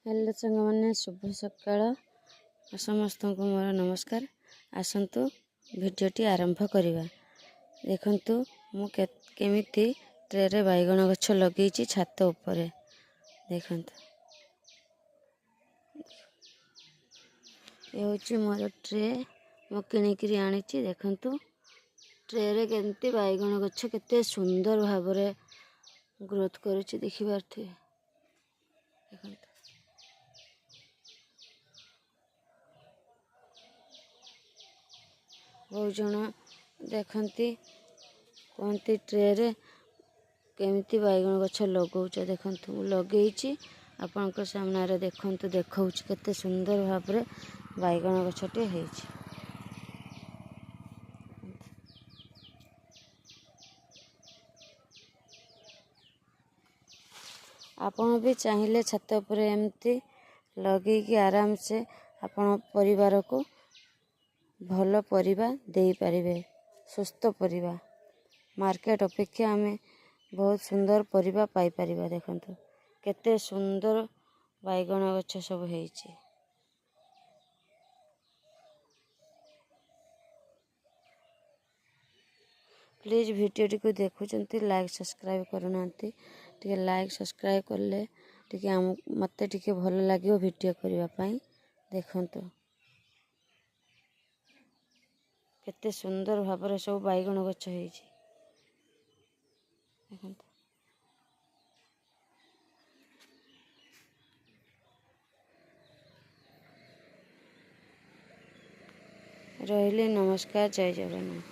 Hello सांग मैंने शुभ सकाळ समस्त को मोर नमस्कार। आसतु भिडटी आरंभ करवा। देखु मुझे ट्रे रे बैगण गछ लगे छात उपरे देखु ये हूँ मोर ट्रे मु किणिकी आनी देखु ट्रे रे केमती बैगण गछ केते सुंदर भाव ग्रोथ करुच्ची देखिपारे देखु बहुत जन देखती कहती ट्रे रे केमिति बैगण गछ लगौच देखु लगे आपण सामने देखु देखा केते सुंदर भाव बैगण गछटे है। आपण भी चाहिए छात पर एमती लगे आराम से आपण परिवार को भल परिबा दे पारिबे। सुस्थ परिबा मार्केट अपेक्षा आमे बहुत सुंदर परिबा पाई परिबा। देखंतु केते सुंदर बैगण गछ सब हेइची। प्लीज वीडियो को देखुचंती लाइक सब्सक्राइब करना टे लाइक सब्सक्राइब करले टे मते टे भल लगे वीडियो करबा पई। देखंतु केते सुंदर भाव सब बैगण गछ हेइची देखंतु। रहिले नमस्कार, जय जगन्नाथ।